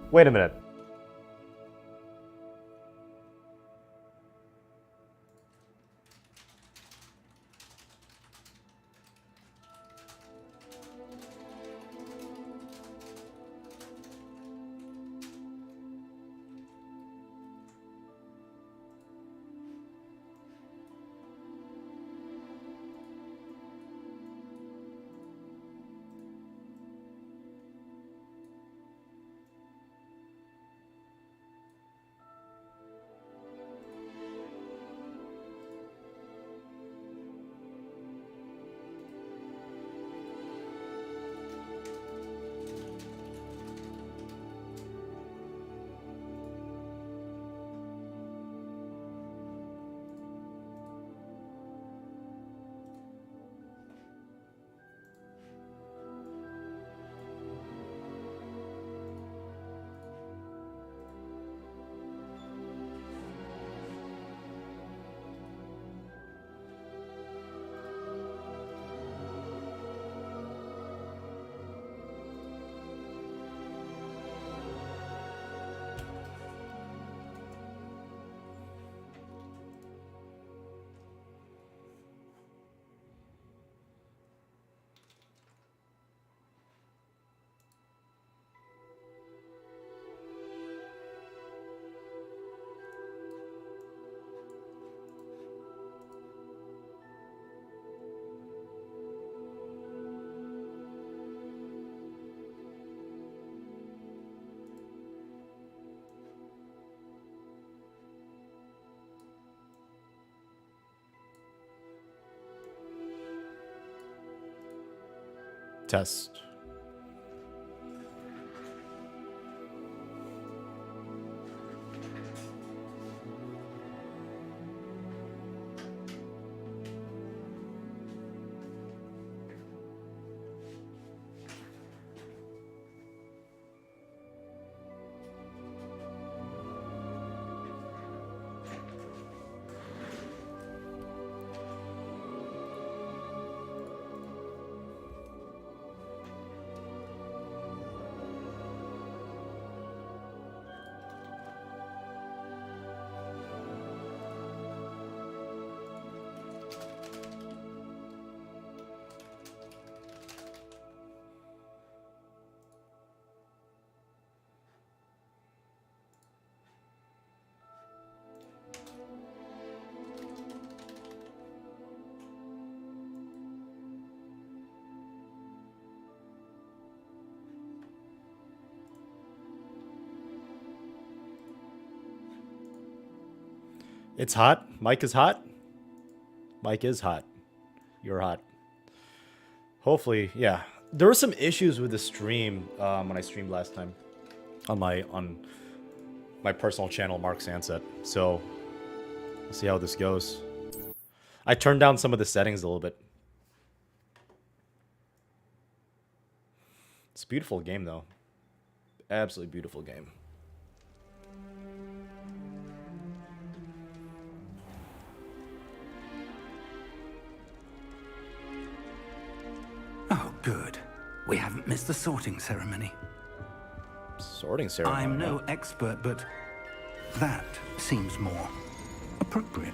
Wait a minute. Test. It's hot. Mike is hot. Mike is hot. You're hot. Hopefully, yeah. There were some issues with the stream when I streamed last time on my personal channel, Mark Sanset. So, we'll see how this goes. I turned down some of the settings a little bit. It's a beautiful game, though. Absolutely beautiful game. Oh, good. We haven't missed the sorting ceremony. Sorting ceremony? I'm no expert, but that seems more appropriate.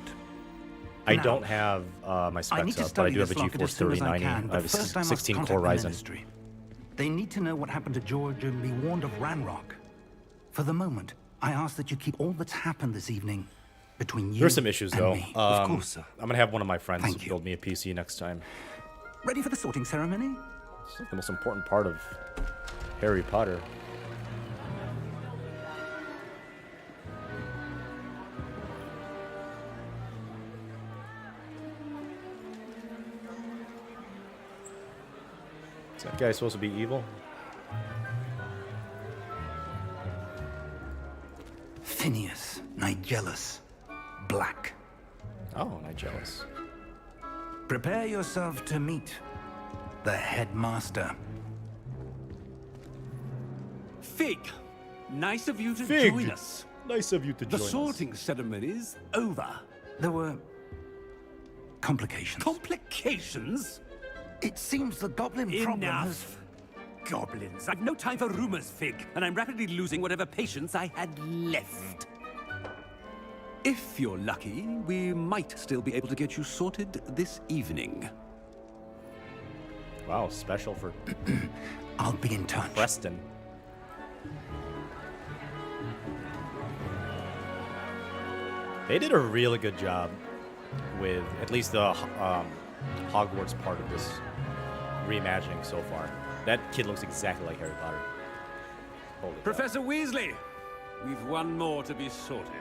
I Now, don't have my specs up, but I do have a GeForce 3090. I have a 16-core Ryzen. They need to know what happened to George and be warned of Ranrock. For the moment, I ask that you keep all that's happened this evening between you There's some issues, and though. me. Of course, sir. I'm going to have one of my friends Thank you. build me a PC next time. Ready for the sorting ceremony? It's like the most important part of Harry Potter. Is that guy supposed to be evil? Phineas, Nigellus, Black. Oh, Nigellus. Prepare yourself to meet the headmaster. Fig, nice of you to Fig. join us. Nice of you to The join us. sorting ceremony's over. There were complications. Complications? It seems the goblin problem has... Enough. goblins. I've no time for rumors, Fig, and I'm rapidly losing whatever patience I had left. If you're lucky, we might still be able to get you sorted this evening. Wow, special for I'll be in touch. Preston. They did a really good job with at least the Hogwarts part of this reimagining so far. That kid looks exactly like Harry Potter. Holy cow. Professor Weasley, we've one more to be sorted.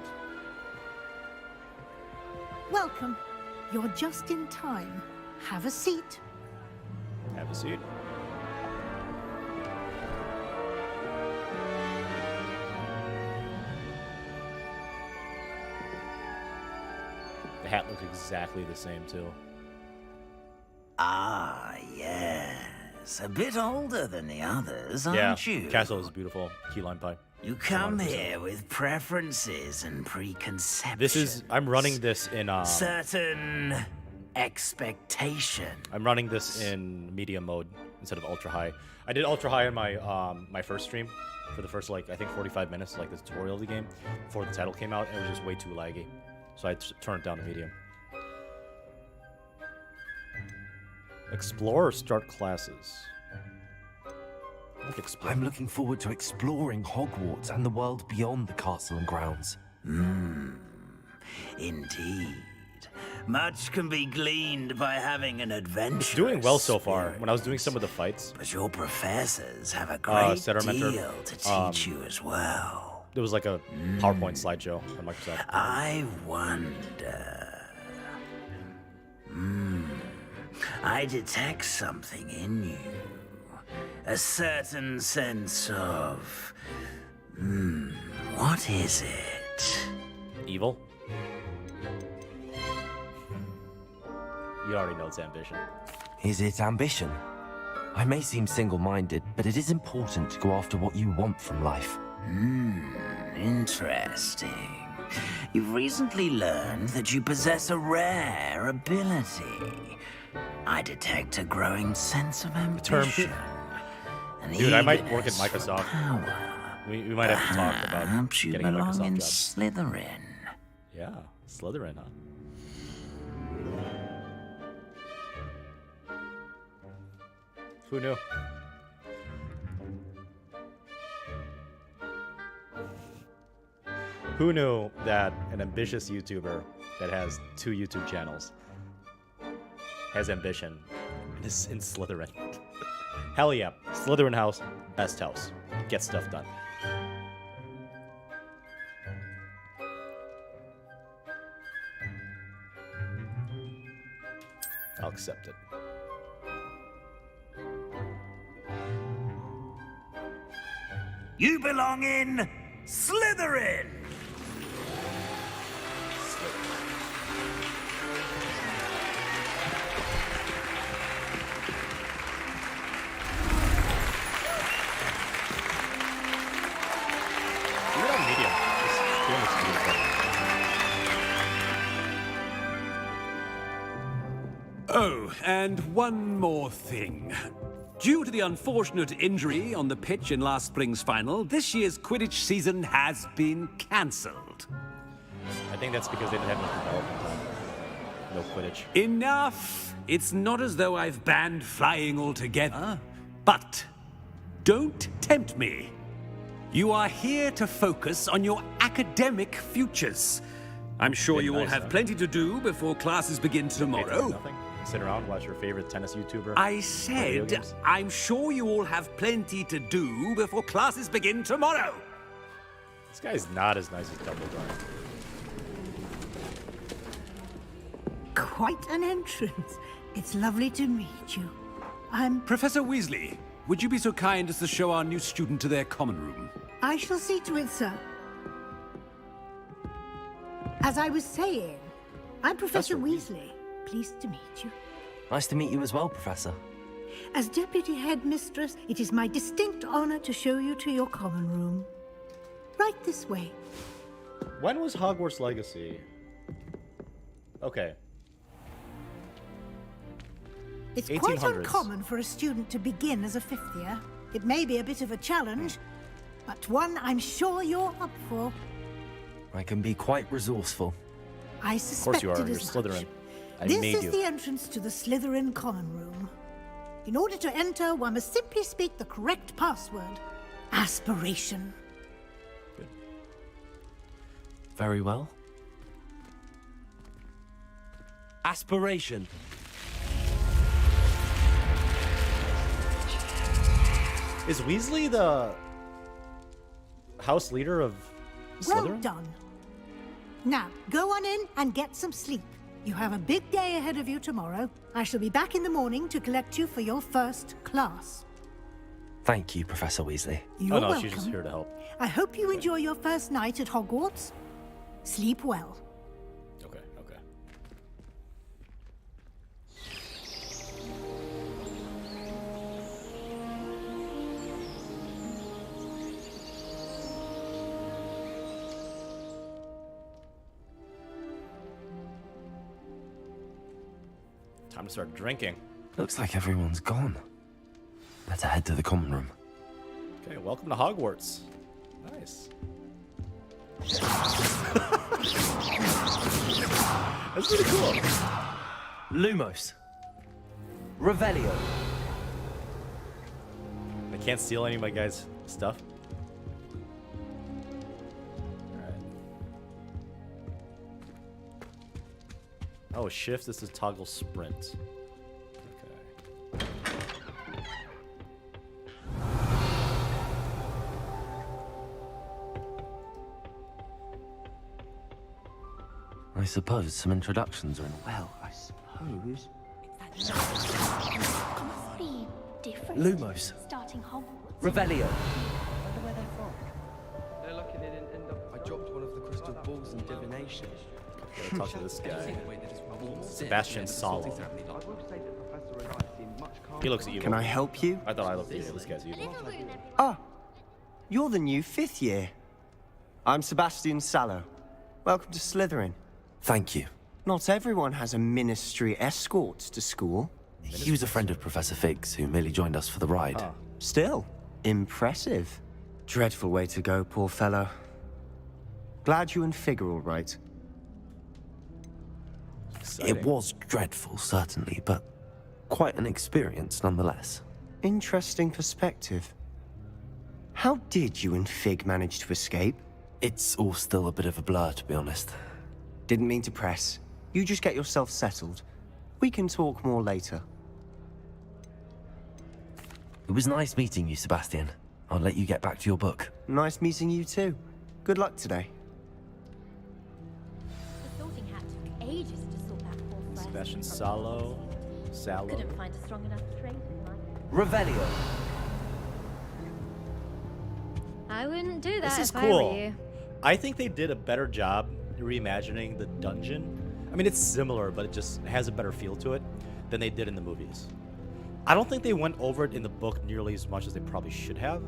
Welcome. You're just in time. Have a seat. Have a seat. The hat looks exactly the same too. Ah, yes. A bit older than the others, aren't you? Castle is beautiful. Key lime pie. You come 100%. here with preferences and preconceptions. This is. I'm running this in. certain expectations. I'm running this in medium mode instead of ultra high. I did ultra high on my my first stream for the first I think 45 minutes, like the tutorial of the game, before the title came out. And it was just way too laggy, so I turned it down to medium. Explore or start classes. Like explore. I'm looking forward to exploring Hogwarts and the world beyond the castle and grounds. Indeed. Much can be gleaned by having an adventure. It's doing well so far. When I was doing some of the fights, But your professors have a great Settlementer, deal to teach you as well. there was like a PowerPoint slideshow on Microsoft. I wonder. I detect something in you. A certain sense of. What is it? Evil. You already know it's ambition. Is it ambition? I may seem single-minded, but it is important to go after what you want from life. Interesting. You've recently learned that you possess a rare ability. I detect a growing sense of ambition. An Dude, I might work at eagerness for Microsoft. power. We might have to talk about Perhaps you getting a belong Microsoft in job. Slytherin. Yeah, Slytherin, huh? Who knew? Who knew that an ambitious YouTuber that has 2 YouTube channels has ambition and is in Slytherin? Hell yeah. Slytherin house, best house. Get stuff done. I'll accept it. You belong in Slytherin! Do it on medium. This game looks beautiful. Oh, and one more thing. Due to the unfortunate injury on the pitch in last spring's final, this year's Quidditch season has been cancelled. I think that's because they didn't have enough development time. No Quidditch. Enough! It's not as though I've banned flying altogether. But don't tempt me. You are here to focus on your academic futures. I'm sure Bit you all nice, have huh? plenty to do before classes begin tomorrow. Nothing. Sit around, watch your favorite tennis YouTuber. I video said, games. I'm sure you all have plenty to do before classes begin tomorrow. This guy's not as nice as Dumbledore. Quite an entrance. It's lovely to meet you. Professor Weasley, would you be so kind as to show our new student to their common room? I shall see to it, sir. As I was saying, I'm Professor Weasley. Pleased to meet you. Nice to meet you as well, Professor. As Deputy Headmistress, it is my distinct honor to show you to your common room. Right this way. When was Hogwarts Legacy? Okay. It's quite 1800s. uncommon for a student to begin as a 5th year. It may be a bit of a challenge, but one I'm sure you're up for. I can be quite resourceful. I suspected you are. You're as Slytherin. much. I This made is you. the entrance to the Slytherin common room. In order to enter, one must simply speak the correct password. Aspiration. Very well. Aspiration. Is Weasley the house leader of Well Slytherin? done. Now, go on in and get some sleep. You have a big day ahead of you tomorrow. I shall be back in the morning to collect you for your first class. Thank you, Professor Weasley. You're Oh no, welcome. she's just here to help. I hope you enjoy your first night at Hogwarts. Sleep well. Okay, okay. Time to start drinking. Looks like everyone's gone. Better head to the common room. Okay, welcome to Hogwarts. Nice. That's pretty cool. Lumos. Revelio. I can't steal any of my guys' stuff. Alright. Oh, shift. This is toggle sprint. Okay. I suppose some introductions are in. Well, I suppose. Must be different. Lumos. Starting Hogwarts. Revelio. They're lucky they didn't end up. I dropped one of the crystal balls in divination. Gotta talk to this guy. Sebastian Salo. I will say that Professor and I seem much calmer. He looks evil. Can I help you? I thought I looked evil. This guy's evil. Ah, you're the new 5th year. I'm Sebastian Sallow. Welcome to Slytherin. Thank you. Not everyone has a ministry escort to school. He was a friend of Professor Fig's who merely joined us for the ride. Oh. Still, impressive. Dreadful way to go, poor fellow. Glad you and Fig are all right. Exciting. It was dreadful, certainly, but quite an experience nonetheless. Interesting perspective. How did you and Fig manage to escape? It's all still a bit of a blur, to be honest. Didn't mean to press. You just get yourself settled. We can talk more later. It was nice meeting you, Sebastian. I'll let you get back to your book. Nice meeting you too. Good luck today. The sorting hat took ages to sort that poor friend. Sebastian Salo. Couldn't find a strong enough trait in life. Revelio. I wouldn't do that This is if I were cool. you. I think they did a better job reimagining the dungeon. I mean, it's similar, but it just has a better feel to it than they did in the movies. I don't think they went over it in the book nearly as much as they probably should have,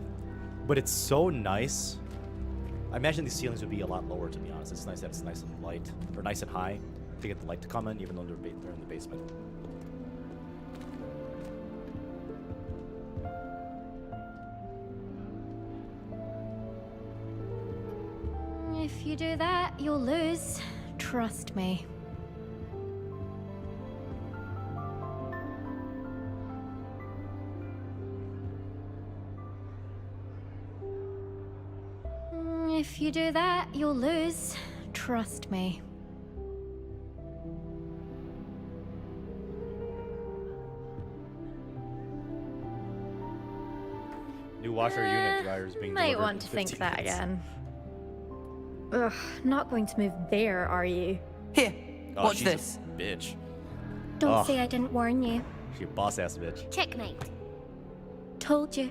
but it's so nice. I imagine these ceilings would be a lot lower, to be honest. It's nice that it's nice and light, or nice and high, to get the light to come in, even though they're in the basement. If you do that, you'll lose. Trust me. If you do that, you'll lose. Trust me. New washer unit dryers being Might delivered want in to think 15 that minutes. again. Ugh, not going to move there, are you? Here, Oh, watch she's a this. bitch. Don't Ugh. say I didn't warn you. She a boss ass bitch. Checkmate. Told you.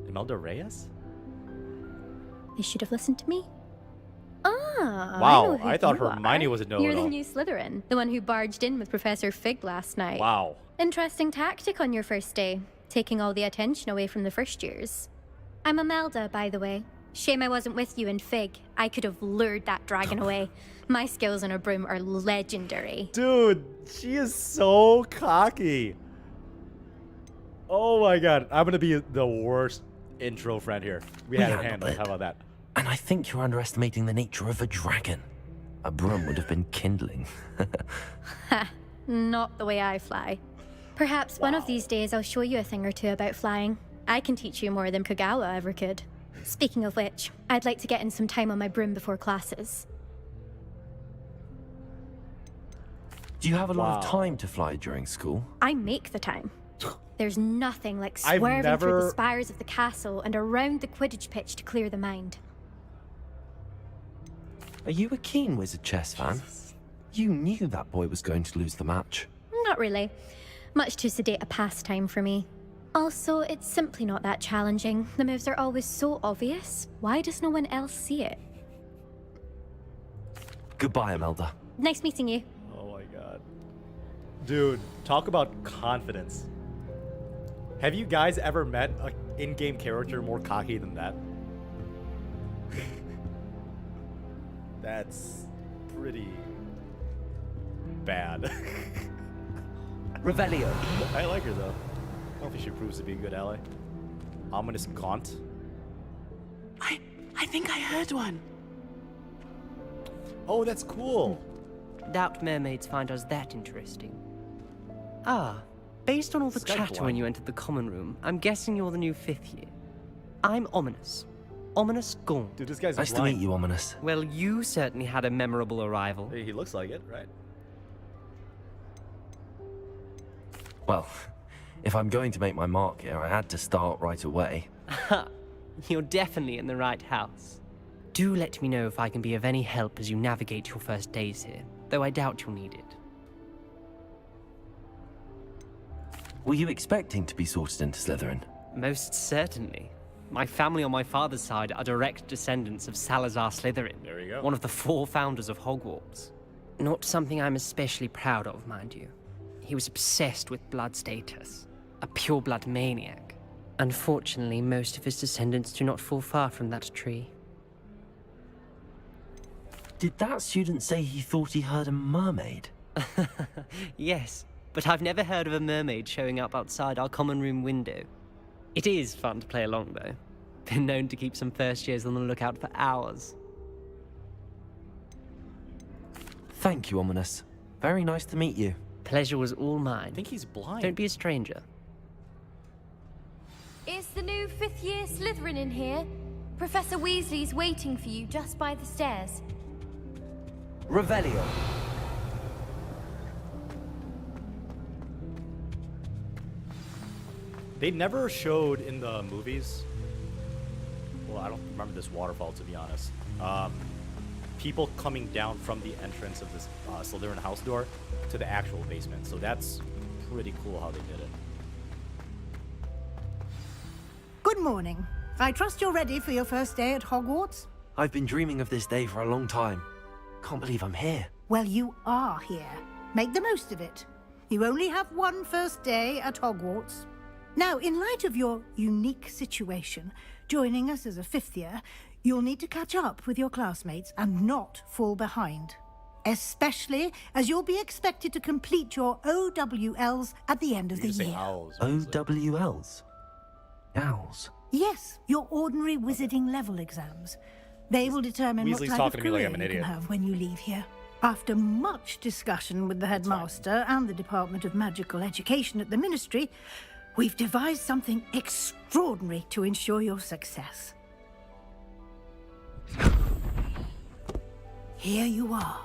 Imelda Reyes? You should have listened to me. Ah, Wow, I know who I thought you Hermione are. was a You're the know-it-all. new Slytherin, the one who barged in with Professor Fig last night. Wow. Interesting tactic on your first day, taking all the attention away from the first years. I'm Imelda, by the way. Shame I wasn't with you in Fig. I could have lured that dragon away. My skills on a broom are legendary. Dude, she is so cocky. Oh my god, I'm gonna be the worst intro friend here. We had it handled. How about that? And I think you're underestimating the nature of a dragon. A broom would have been kindling. Ha, not the way I fly. Perhaps one of these days I'll show you a thing or two about flying. I can teach you more than Kagawa ever could. Speaking of which, I'd like to get in some time on my broom before classes. Do you have a lot of time to fly during school? I make the time. There's nothing like swerving through the spires of the castle and around the Quidditch pitch to clear the mind. Are you a keen Wizard chess fan? You knew that boy was going to lose the match. Not really. Much too sedate a pastime for me. Also, it's simply not that challenging. The moves are always so obvious. Why does no one else see it? Goodbye, Imelda. Nice meeting you. Oh my god. Dude, talk about confidence. Have you guys ever met an in-game character more cocky than that? That's pretty bad. Revelio. I like her though. I don't think she proves to be a good ally. Ominous Gaunt. I think I heard one. Oh, that's cool. Doubt mermaids find us that interesting. Ah, based on all the chatter when you entered the common room, I'm guessing you're the new 5th year. I'm Ominous. Ominous Gaunt. Dude, this guy's Nice to meet you, Ominous. Well, you certainly had a memorable arrival. He looks like it, right? Well, if I'm going to make my mark here, I had to start right away. Ha! You're definitely in the right house. Do let me know if I can be of any help as you navigate your first days here, though I doubt you'll need it. Were you expecting to be sorted into Slytherin? Most certainly. My family on my father's side are direct descendants of Salazar Slytherin. There you go. One of the 4 founders of Hogwarts. Not something I'm especially proud of, mind you. He was obsessed with blood status. A pure-blood maniac. Unfortunately, most of his descendants do not fall far from that tree. Did that student say he thought he heard a mermaid? Yes, but I've never heard of a mermaid showing up outside our common room window. It is fun to play along, though. Been known to keep some first years on the lookout for hours. Thank you, Ominous. Very nice to meet you. Pleasure was all mine. I think he's blind. Don't be a stranger. Is the new 5th year Slytherin in here? Professor Weasley's waiting for you just by the stairs. Revelio. They never showed in the movies. Well, I don't remember this waterfall, to be honest. People coming down from the entrance of this Slytherin house door to the actual basement. So that's pretty cool how they did it. Good morning. I trust you're ready for your first day at Hogwarts? I've been dreaming of this day for a long time. Can't believe I'm here. Well, you are here. Make the most of it. You only have one first day at Hogwarts. Now, in light of your unique situation, joining us as a 5th year, you'll need to catch up with your classmates and not fall behind. Especially as you'll be expected to complete your OWLs at the end of the year. OWLs? Owls? Yes, your ordinary wizarding level exams. They will determine what Weasley's type of talking to me like career I'm an you can idiot. have when you leave here. After much discussion with the headmaster and the Department of Magical Education at the Ministry, we've devised something extraordinary to ensure your success. Here you are.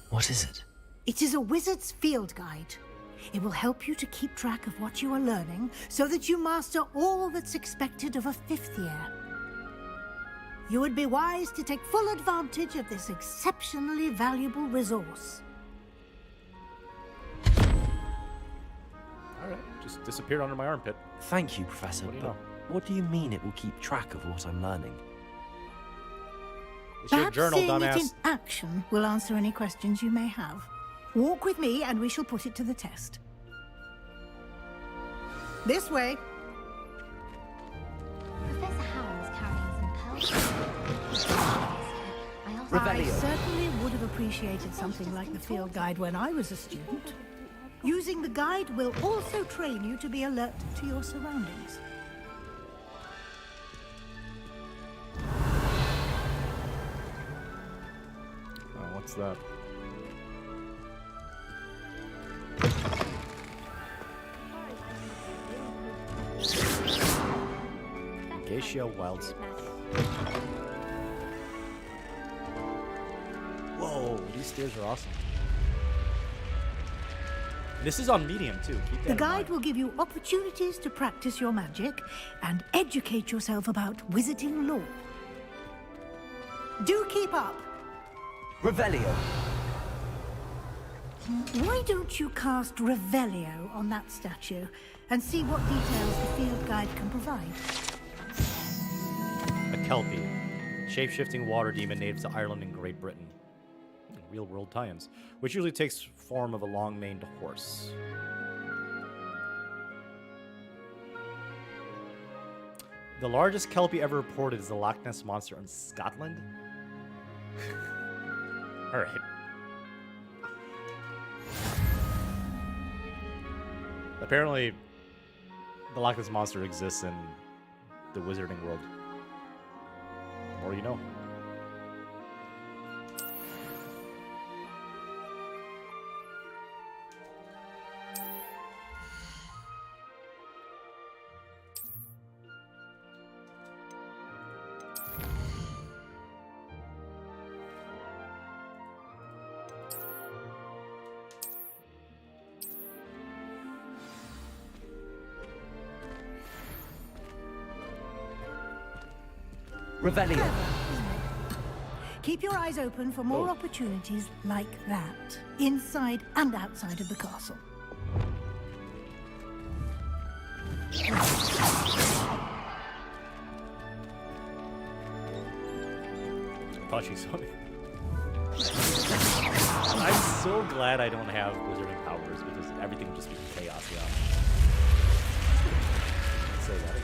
What is it? It is a wizard's field guide. It will help you to keep track of what you are learning so that you master all that's expected of a 5th year. You would be wise to take full advantage of this exceptionally valuable resource. All right, just disappeared under my armpit. Thank you, Professor. What do you but know? what do you mean it will keep track of what I'm learning? It's your Perhaps journal, seeing dumbass. it in action will answer any questions you may have. Walk with me and we shall put it to the test. This way. Professor Howell was carrying some pearls. I certainly would have appreciated something like the field guide when I was a student. Using the guide will also train you to be alert to your surroundings. Oh, what's that? Geisha Wilds. Whoa, these stairs are awesome. This is on medium too. Keep that The in guide mind. will give you opportunities to practice your magic and educate yourself about wizarding lore. Do keep up. Revelio. Why don't you cast Revelio on that statue and see what details the field guide can provide? A Kelpie. Shape-shifting water demon native to Ireland and Great Britain. Real-world tie-ins. Which usually takes form of a long-maned horse. The largest Kelpie ever reported is the Loch Ness Monster in Scotland. Alright. Apparently, the Loch Ness Monster exists in the wizarding world. The more you know. Revelio. Keep your eyes open for more opportunities like that, inside and outside of the castle. I thought she saw me. I'm so glad I don't have wizarding powers because everything would just be chaos, yeah. Say that.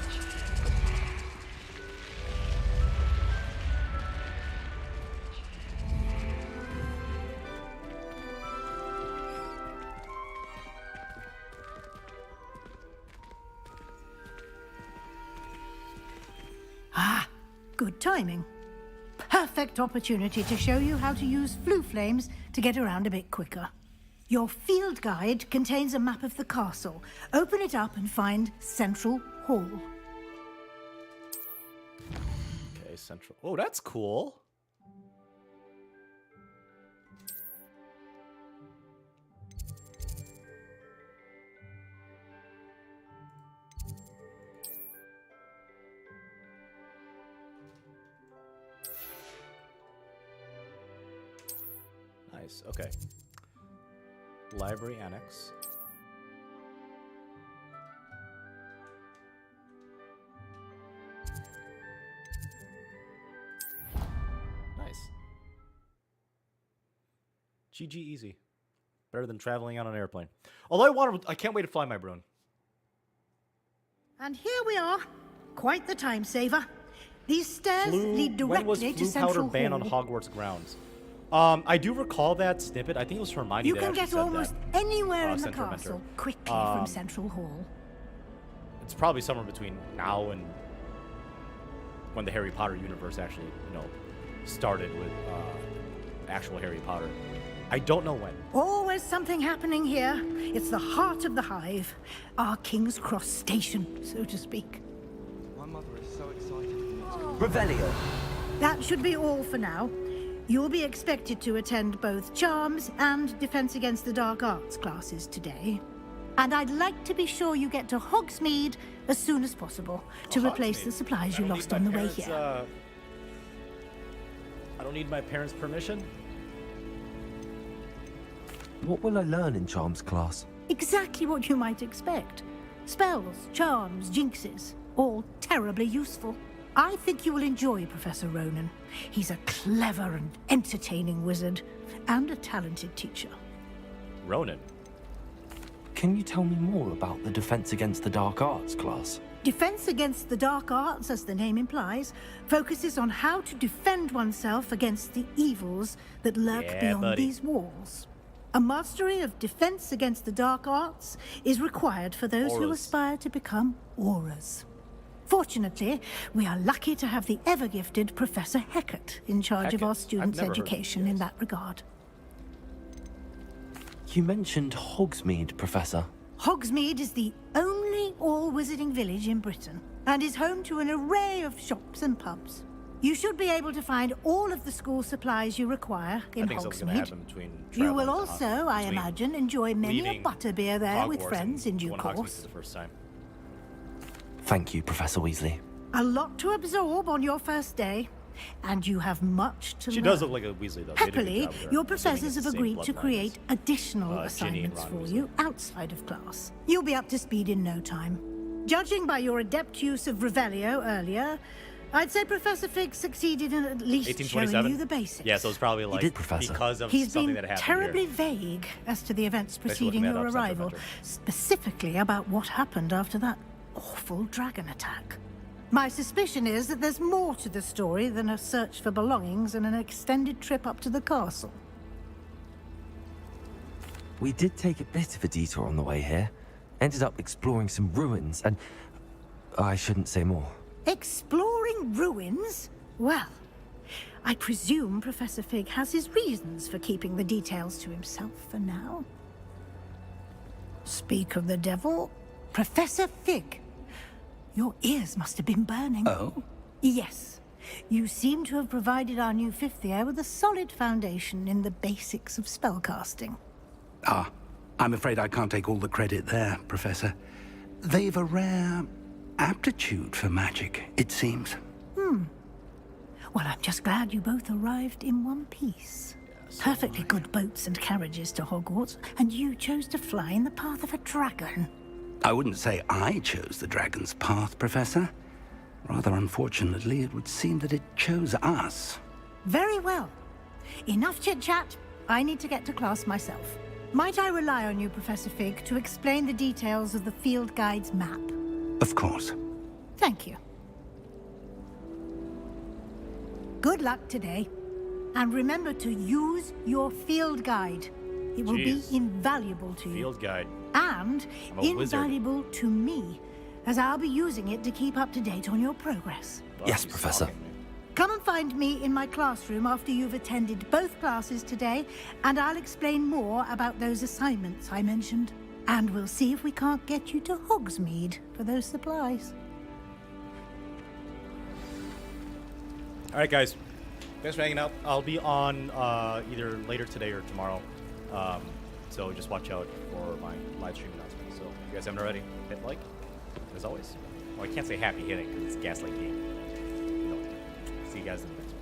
Ah, good timing. Perfect opportunity to show you how to use flue flames to get around a bit quicker. Your field guide contains a map of the castle. Open it up and find Central Hall. Okay, central. Oh, that's cool. Nice. Okay. Library annex. Nice. GG easy. Better than traveling on an airplane. Although I can't wait to fly my Brune. And here we are. Quite the time saver. These stairs lead When was directly to Flue powder Central banned on Hall. Hogwarts grounds? I do recall that snippet. I think it was Hermione You that can actually get said almost that. anywhere in the Centaur castle Mentor. quickly from Central Hall. It's probably somewhere between now and when the Harry Potter universe actually, started with actual Harry Potter. I don't know when. Always something happening here. It's the heart of the hive. Our King's Cross station, so to speak. My mother is so excited. Revelio. That should be all for now. You'll be expected to attend both Charms and Defense Against the Dark Arts classes today. And I'd like to be sure you get to Hogsmeade as soon as possible to replace the supplies you lost on the way here. I don't need my parents' permission. What will I learn in Charms class? Exactly what you might expect. Spells, charms, jinxes, all terribly useful. I think you will enjoy Professor Ronan. He's a clever and entertaining wizard, and a talented teacher. Ronan. Can you tell me more about the Defense Against the Dark Arts class? Defense Against the Dark Arts, as the name implies, focuses on how to defend oneself against the evils that lurk beyond these walls. A mastery of Defense Against the Dark Arts is required for those who aspire to become auras. Fortunately, we are lucky to have the ever-gifted Professor Hecat in charge of our students' education in that regard. You mentioned Hogsmeade, Professor. Hogsmeade is the only all-wizarding village in Britain, and is home to an array of shops and pubs. You should be able to find all of the school supplies you require in Hogsmeade. You will also, I imagine, enjoy many a butterbeer there with friends in due course. Thank you, Professor Weasley. A lot to absorb on your first day, and you have much to learn. She does look like a Weasley, though. Happily, your professors have agreed to create additional assignments for you outside of class. You'll be up to speed in no time. Judging by your adept use of Revelio earlier, I'd say Professor Fig succeeded in at least showing you the basics. Yeah, so it's probably like because of He's something been that happened terribly here. vague as to the events preceding your arrival, specifically about what happened after that awful dragon attack. My suspicion is that there's more to the story than a search for belongings and an extended trip up to the castle. We did take a bit of a detour on the way here. Ended up exploring some ruins, and I shouldn't say more. Exploring ruins? Well, I presume Professor Fig has his reasons for keeping the details to himself for now. Speak of the devil, Professor Fig. Your ears must have been burning. Oh? Yes. You seem to have provided our new fifth year with a solid foundation in the basics of spellcasting. Ah, I'm afraid I can't take all the credit there, Professor. They've a rare aptitude for magic, it seems. Well, I'm just glad you both arrived in one piece. Perfectly good boats and carriages to Hogwarts, and you chose to fly in the path of a dragon. I wouldn't say I chose the dragon's path, Professor. Rather unfortunately, it would seem that it chose us. Very well. Enough chit-chat. I need to get to class myself. Might I rely on you, Professor Fig, to explain the details of the field guide's map? Of course. Thank you. Good luck today. And remember to use your field guide. It will be invaluable to you. Field guide. And I'm a wizard. invaluable to me, as I'll be using it to keep up to date on your progress. Yes, Professor. Come and find me in my classroom after you've attended both classes today, and I'll explain more about those assignments I mentioned. And we'll see if we can't get you to Hogsmeade for those supplies. All right, guys. Thanks for hanging out. I'll be on either later today or tomorrow. So just watch out for my live stream announcement. So if you guys haven't already, hit like, as always. Well, I can't say happy hitting because it's Gaslight Game. See you guys in the next one.